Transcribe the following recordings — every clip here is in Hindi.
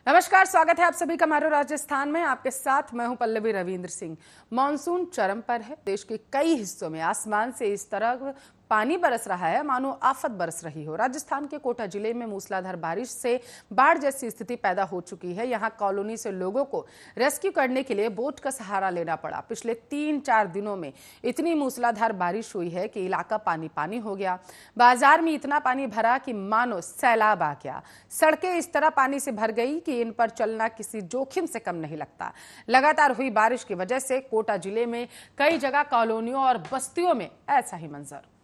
नमस्कार, स्वागत है आप सभी का मारो राजस्थान में। आपके साथ मैं हूं पल्लवी रविंद्र सिंह। मानसून चरम पर है। देश के कई हिस्सों में आसमान से इस तरह पानी बरस रहा है मानो आफत बरस रही हो। राजस्थान के कोटा जिले में मूसलाधार बारिश से बाढ़ जैसी स्थिति पैदा हो चुकी है। यहां कॉलोनी से लोगों को रेस्क्यू करने के लिए बोट का सहारा लेना पड़ा। पिछले 3-4 दिनों में इतनी मूसलाधार बारिश हुई है कि इलाका पानी पानी हो गया। बाजार में इतना पानी भरा कि मानो सैलाब आ गया। सड़कें इस तरह पानी से भर गई कि इन पर चलना किसी जोखिम से कम नहीं लगता। लगातार हुई बारिश की वजह से कोटा जिले में कई जगह कॉलोनियों और बस्तियों में ऐसा ही मंजर।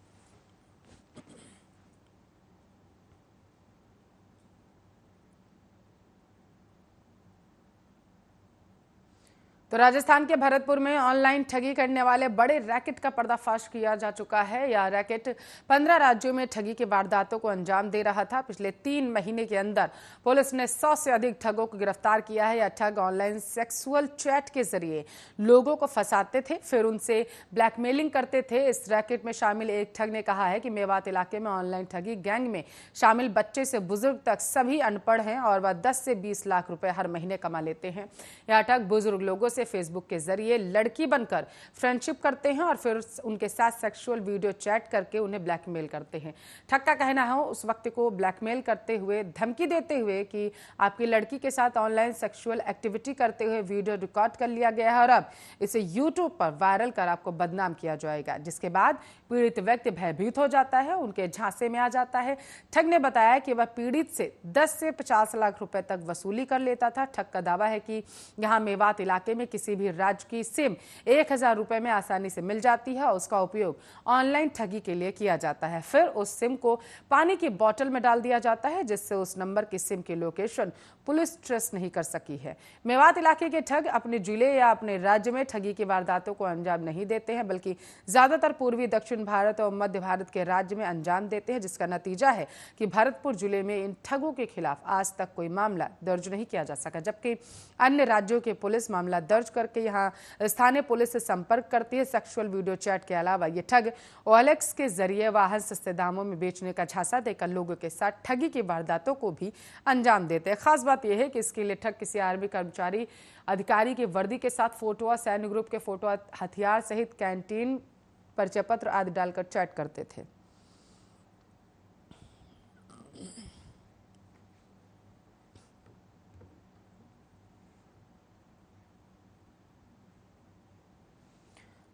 तो राजस्थान के भरतपुर में ऑनलाइन ठगी करने वाले बड़े रैकेट का पर्दाफाश किया जा चुका है। यह रैकेट 15 राज्यों में ठगी की वारदातों को अंजाम दे रहा था। पिछले 3 महीने के अंदर पुलिस ने 100 से अधिक ठगों को गिरफ्तार किया है। यह ठग ऑनलाइन सेक्सुअल चैट के जरिए लोगों को फंसाते थे, फिर उनसे ब्लैकमेलिंग करते थे। इस रैकेट में शामिल एक ठग ने कहा है कि मेवात इलाके में ऑनलाइन ठगी गैंग में शामिल बच्चे से बुजुर्ग तक सभी अनपढ़ हैं और वह 10 से 20 लाख रुपए हर महीने कमा लेते हैं। यह ठग बुजुर्ग लोगों से फेसबुक के जरिए लड़की बनकर फ्रेंडशिप करते हैं और फिर उनके साथ सेक्सुअल वीडियो चैट करके उन्हें ब्लैकमेल करते हैं। ठग का कहना है उस व्यक्ति को ब्लैकमेल करते हुए, धमकी देते हुए कि आपकी लड़की के साथ ऑनलाइन सेक्सुअल एक्टिविटी करते हुए वीडियो रिकॉर्ड कर लिया गया है और अब इसे यूट्यूब पर वायरल कर आपको बदनाम किया जाएगा। जिसके बाद पीड़ित व्यक्ति भयभीत हो जाता है, उनके झांसे में आ जाता है। ठग ने बताया कि वह पीड़ित से 10 से 50 लाख रुपए तक वसूली कर लेता था। ठग का दावा है कि यहां मेवात इलाके में किसी भी राज्य की सिम 1000 रुपए में आसानी से मिल जाती है और उसका उपयोग ऑनलाइन ठगी के लिए किया जाता है। फिर उस सिम को पानी की बोतल में डाल दिया जाता है जिससे उस नंबर की सिम की लोकेशन पुलिस ट्रेस नहीं कर सकी है। मेवात इलाके के ठग अपने जिले या अपने राज्य में ठगी की वारदातों को अंजाम नहीं देते हैं, बल्कि ज्यादातर पूर्वी दक्षिण भारत और मध्य भारत के राज्य में अंजाम देते हैं, जिसका नतीजा है कि भरतपुर जिले में इन ठगों के खिलाफ आज तक कोई मामला दर्ज नहीं किया जा सका, जबकि अन्य राज्यों की पुलिस मामला दर्ज करके यहां स्थानीय पुलिस से संपर्क करती है। सेक्सुअल वीडियो चैट के अलावा ये ठग ओएलएक्स के जरिए वाहन सस्ते दामों में बेचने का झांसा देकर लोगों के साथ ठगी की वारदातों को भी अंजाम देते हैं। खास बात यह है कि इसके लिए ठग किसी आर्मी कर्मचारी अधिकारी की वर्दी के साथ फोटो, सैन्य ग्रुप के फोटो, हथियार सहित कैंटीन, परिचय पत्र आदि डालकर चैट करते थे।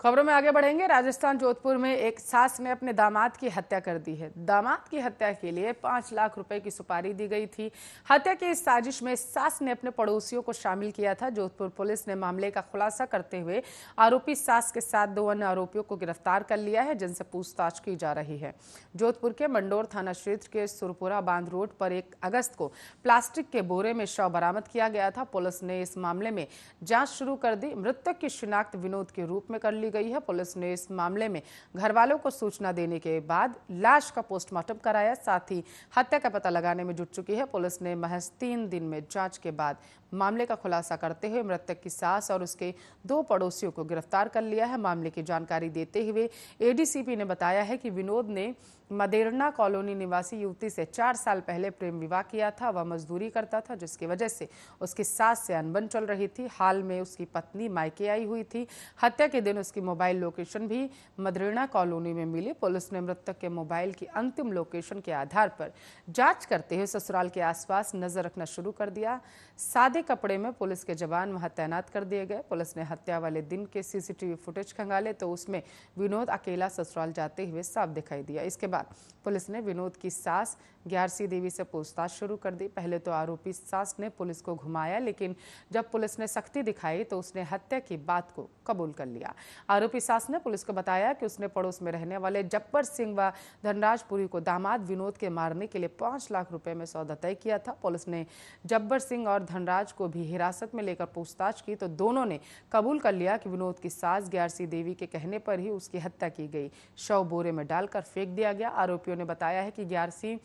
खबरों में आगे बढ़ेंगे। राजस्थान जोधपुर में एक सास ने अपने दामाद की हत्या कर दी है। दामाद की हत्या के लिए 5 लाख रुपए की सुपारी दी गई थी। हत्या की इस साजिश में सास ने अपने पड़ोसियों को शामिल किया था। जोधपुर पुलिस ने मामले का खुलासा करते हुए आरोपी सास के साथ 2 अन्य आरोपियों को गिरफ्तार कर लिया है, जिनसे पूछताछ की जा रही है। जोधपुर के मंडोर थाना क्षेत्र के सुरपुरा बांध रोड पर 1 अगस्त को प्लास्टिक के बोरे में शव बरामद किया गया था। पुलिस ने इस मामले में जांच शुरू कर दी। मृतक की शिनाख्त विनोद के रूप में कर ली गई है। पुलिस ने इस मामले में घर वालों को सूचना देने के बाद लाश का पोस्टमार्टम कराया, साथ ही हत्या का पता लगाने में जुट चुकी है। पुलिस ने महज 3 दिन में जांच के बाद मामले का खुलासा करते हुए मृतक की सास और उसके 2 पड़ोसियों को गिरफ्तार कर लिया है। मामले की जानकारी देते हुए एडीसीपी ने बताया है कि विनोद ने मदेरना कॉलोनी निवासी युवती से 4 साल पहले प्रेम विवाह किया था। वह मजदूरी करता था, जिसकी वजह से उसकी सास से अनबन चल रही थी। हाल में उसकी पत्नी मायके आई हुई थी। हत्या के दिन उसकी मोबाइल लोकेशन भी मदेरना कॉलोनी में मिली। पुलिस ने मृतक के मोबाइल की अंतिम लोकेशन के आधार पर जांच करते हुए ससुराल के आसपास नजर रखना शुरू कर दिया। सादे कपड़े में पुलिस के जवान वहां तैनात कर दिए गए। पुलिस ने हत्या वाले दिन के सीसीटीवी फुटेज खंगाले तो उसमें विनोद अकेला ससुराल जाते हुए साफ दिखाई दिया। इसके बाद पुलिस ने विनोद की सास ग्यारसी देवी से पूछताछ शुरू कर दी। पहले तो आरोपी सास ने पुलिस को घुमाया, लेकिन जब पुलिस ने सख्ती दिखाई तो उसने हत्या की बात को कबूल कर लिया। आरोपी सास ने पुलिस को बताया कि उसने पड़ोस में रहने वाले जब्बर सिंह व धनराजपुरी को दामाद विनोद के मारने के लिए 5 लाख रुपए में सौदा तय किया था। पुलिस ने जब्बर सिंह और धनराज को भी हिरासत में लेकर पूछताछ की तो दोनों ने कबूल कर लिया कि विनोद की सास ग्यारसी देवी के कहने पर ही उसकी हत्या की गई। शव बोरे में डालकर फेंक दिया गया। आरोपियों ने बताया है कि ग्यारसी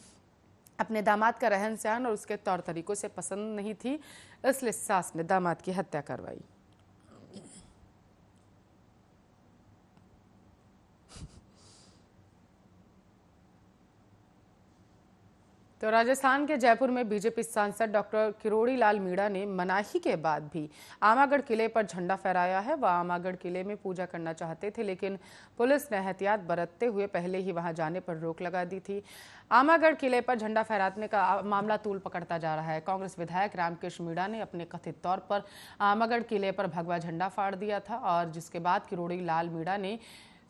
अपने दामाद का रहन सहन और उसके तौर तरीकों से पसंद नहीं थी, इसलिए सास ने दामाद की हत्या करवाई। तो राजस्थान के जयपुर में बीजेपी सांसद डॉक्टर किरोड़ी लाल मीणा ने मनाही के बाद भी आमागढ़ किले पर झंडा फहराया है। वह आमागढ़ किले में पूजा करना चाहते थे, लेकिन पुलिस ने एहतियात बरतते हुए पहले ही वहां जाने पर रोक लगा दी थी। आमागढ़ किले पर झंडा फहराने का मामला तूल पकड़ता जा रहा है। कांग्रेस विधायक रामकेश मीणा ने अपने कथित तौर पर आमागढ़ किले पर भगवा झंडा फाड़ दिया था और जिसके बाद किरोड़ी लाल मीणा ने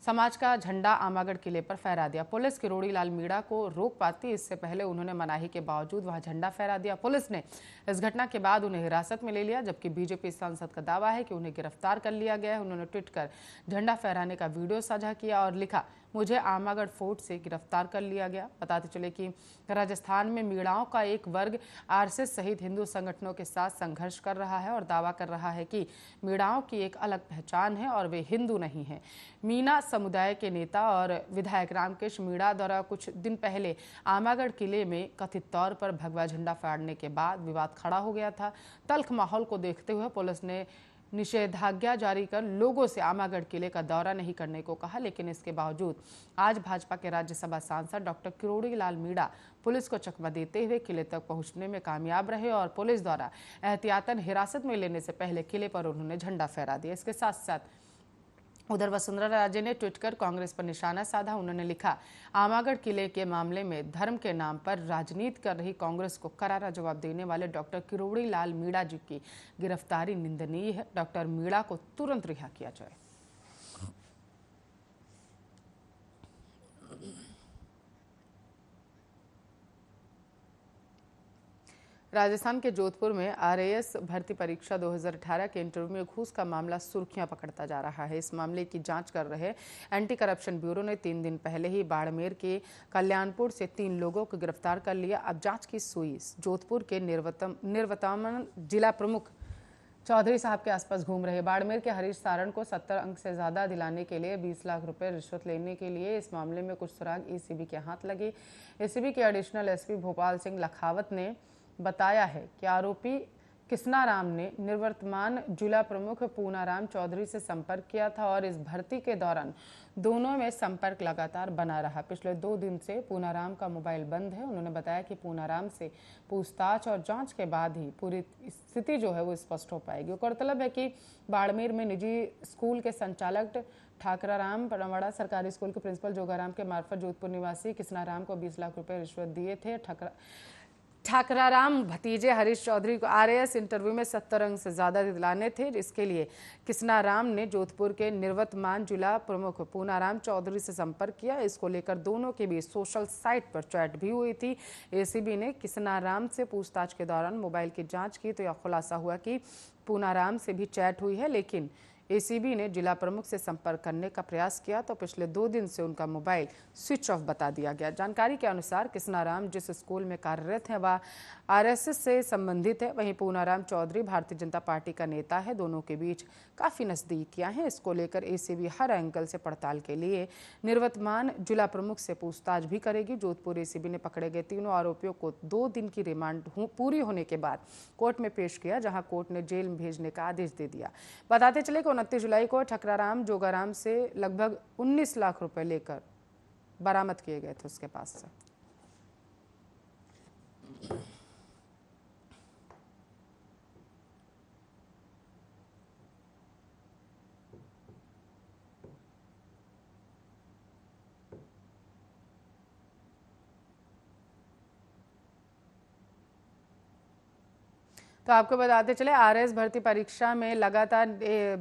समाज का झंडा आमागढ़ किले पर फहरा दिया। पुलिस किरोड़ी लाल मीणा को रोक पाती, इससे पहले उन्होंने मनाही के बावजूद वहां झंडा फहरा दिया। पुलिस ने इस घटना के बाद उन्हें हिरासत में ले लिया, जबकि बीजेपी सांसद का दावा है कि उन्हें गिरफ्तार कर लिया गया है। उन्होंने ट्वीट कर झंडा फहराने का वीडियो साझा किया और लिखा, मुझे आमागढ़ फोर्ट से गिरफ्तार कर लिया गया। बताते चले कि राजस्थान में मीणाओं का एक वर्ग आरएसएस सहित हिंदू संगठनों के साथ संघर्ष कर रहा है और दावा कर रहा है कि मीणाओं की एक अलग पहचान है और वे हिंदू नहीं हैं। मीणा समुदाय के नेता और विधायक रामकेश मीणा द्वारा कुछ दिन पहले आमागढ़ किले में कथित तौर पर भगवा झंडा फाड़ने के बाद विवाद खड़ा हो गया था। तल्ख माहौल को देखते हुए पुलिस ने निषेधाज्ञा जारी कर लोगों से आमागढ़ किले का दौरा नहीं करने को कहा, लेकिन इसके बावजूद आज भाजपा के राज्यसभा सांसद डॉक्टर किरोड़ी लाल मीणा पुलिस को चकमा देते हुए किले तक पहुंचने में कामयाब रहे और पुलिस द्वारा एहतियातन हिरासत में लेने से पहले किले पर उन्होंने झंडा फहरा दिया। इसके साथ साथ उधर वसुंधरा राजे ने ट्वीट कर कांग्रेस पर निशाना साधा। उन्होंने लिखा, आमागढ़ किले के मामले में धर्म के नाम पर राजनीति कर रही कांग्रेस को करारा जवाब देने वाले डॉक्टर किरोड़ी लाल मीणा जी की गिरफ्तारी निंदनीय है। डॉक्टर मीणा को तुरंत रिहा किया जाए। राजस्थान के जोधपुर में आरएएस भर्ती परीक्षा 2018 के इंटरव्यू में घूस का मामला सुर्खियां पकड़ता जा रहा है। इस मामले की जांच कर रहे एंटी करप्शन ब्यूरो ने 3 दिन पहले ही बाड़मेर के कल्याणपुर से 3 लोगों को गिरफ्तार कर लिया। अब जांच की सुई जोधपुर के निर्वतमान जिला प्रमुख चौधरी साहब के आसपास घूम रहे। बाड़मेर के हरीश सारण को 70 अंक से ज्यादा दिलाने के लिए 20 लाख रुपए रिश्वत लेने के लिए इस मामले में कुछ सुराग एसीबी के हाथ लगे। एसीबी के एडिशनल एसपी भोपाल सिंह लखावत ने बताया है कि आरोपी किसनाराम ने निवर्तमान जिला प्रमुख पूनाराम चौधरी से संपर्क किया था और इस भर्ती के दौरान दोनों में संपर्क लगातार बना रहा। पिछले 2 दिन से पूनाराम का मोबाइल बंद है। उन्होंने बताया कि पूनाराम से पूछताछ और जांच के बाद ही पूरी स्थिति जो है वो स्पष्ट हो पाएगी। गौरतलब है कि बाड़मेर में निजी स्कूल के संचालक ठाकराराम परमवाड़ा सरकारी स्कूल के प्रिंसिपल जोगाराम के मार्फत जोधपुर निवासी किसनाराम को 20 लाख रुपए रिश्वत दिए थे। ठाकराराम भतीजे हरीश चौधरी को आरएएस इंटरव्यू में 70 अंक से ज्यादा दिलाने थे। इसके लिए किसनाराम ने जोधपुर के निर्वतमान जिला प्रमुख पूनाराम चौधरी से संपर्क किया। इसको लेकर दोनों के बीच सोशल साइट पर चैट भी हुई थी। एसीबी ने किसनाराम से पूछताछ के दौरान मोबाइल की जांच की तो यह खुलासा हुआ कि पूनाराम से भी चैट हुई है, लेकिन एसीबी ने जिला प्रमुख से संपर्क करने का प्रयास किया तो पिछले 2 दिन से उनका मोबाइल स्विच ऑफ बता दिया गया। जानकारी के अनुसार किसनाराम जिस स्कूल में कार्यरत है वह आरएसएस से संबंधित है, वहीं पूनाराम चौधरी भारतीय जनता पार्टी का नेता है। दोनों के बीच काफी नजदीकियां हैं। इसको लेकर एसीबी हर एंगल से पड़ताल के लिए निर्वतमान जिला प्रमुख से पूछताछ भी करेगी। जोधपुर एसीबी ने पकड़े गए तीनों आरोपियों को 2 दिन की रिमांड पूरी होने के बाद कोर्ट में पेश किया, जहां कोर्ट ने जेल में भेजने का आदेश दे दिया। बताते चले कि 29 जुलाई को ठाकराराम जोगाराम से लगभग 19 लाख रुपए लेकर बरामद किए गए थे उसके पास से। तो आपको बताते चले आरएएस भर्ती परीक्षा में लगातार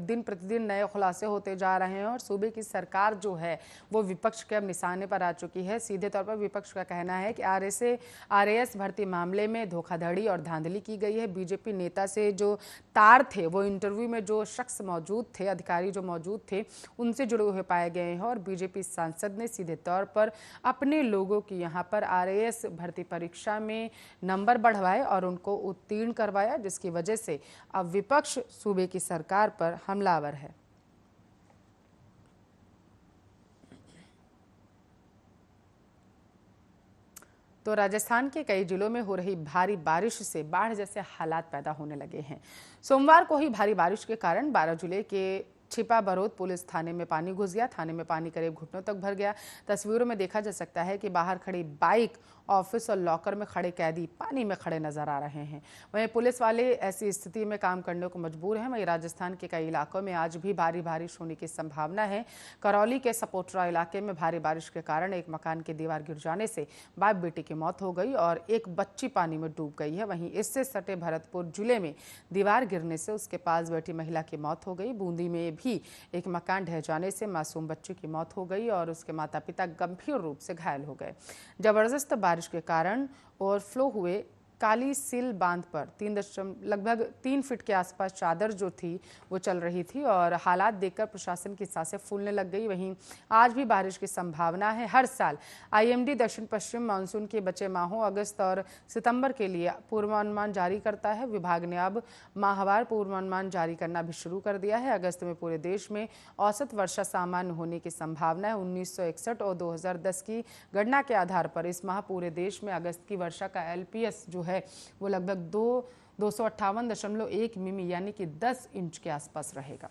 दिन प्रतिदिन नए खुलासे होते जा रहे हैं और सूबे की सरकार जो है वो विपक्ष के अब निशाने पर आ चुकी है। सीधे तौर पर विपक्ष का कहना है कि आरएएस भर्ती मामले में धोखाधड़ी और धांधली की गई है। बीजेपी नेता से जो तार थे वो इंटरव्यू में जो शख्स मौजूद थे, अधिकारी जो मौजूद थे, उनसे जुड़े हुए पाए गए हैं और बीजेपी सांसद ने सीधे तौर पर अपने लोगों की यहाँ पर आरएएस भर्ती परीक्षा में नंबर बढ़वाए और उनको उत्तीर्ण करवाया, जिसकी वजह से अब विपक्ष सूबे की सरकार पर हमलावर है। तो राजस्थान के कई जिलों में हो रही भारी बारिश से बाढ़ जैसे हालात पैदा होने लगे हैं। सोमवार को ही भारी बारिश के कारण 12 जिले के छिपा बरोद पुलिस थाने में पानी घुस गया। थाने में पानी करीब घुटनों तक भर गया। तस्वीरों में देखा जा सकता है कि बाहर खड़ी बाइक ऑफिस और लॉकर में खड़े कैदी पानी में खड़े नजर आ रहे हैं। वहीं पुलिस वाले ऐसी स्थिति में काम करने को मजबूर हैं। वहीं राजस्थान के कई इलाकों में आज भी भारी बारिश होने की संभावना है। करौली के सपोटरा इलाके में भारी बारिश के कारण एक मकान की दीवार गिर जाने से बाप बेटी की मौत हो गई और एक बच्ची पानी में डूब गई है। वहीं इससे सटे भरतपुर जिले में दीवार गिरने से उसके पास बैठी महिला की मौत हो गई। बूंदी में भी एक मकान ढह जाने से मासूम बच्ची की मौत हो गई और उसके माता पिता गंभीर रूप से घायल हो गए। जबरदस्त बारिश के कारण ओवरफ्लो हुए काली सिल बांध पर लगभग 3 फीट के आसपास चादर जो थी वो चल रही थी और हालात देखकर प्रशासन की सांसें फूलने लग गई। वहीं आज भी बारिश की संभावना है। हर साल आईएमडी दक्षिण पश्चिम मानसून के बचे माहों अगस्त और सितंबर के लिए पूर्वानुमान जारी करता है। विभाग ने अब माहवार पूर्वानुमान जारी करना भी शुरू कर दिया है। अगस्त में पूरे देश में औसत वर्षा सामान्य होने की संभावना है। 1961 और 2010 की गणना के आधार पर इस माह पूरे देश में अगस्त की वर्षा का एलपीएस जो है वो लगभग 258.1 मिमी यानी कि 10 इंच के आसपास रहेगा।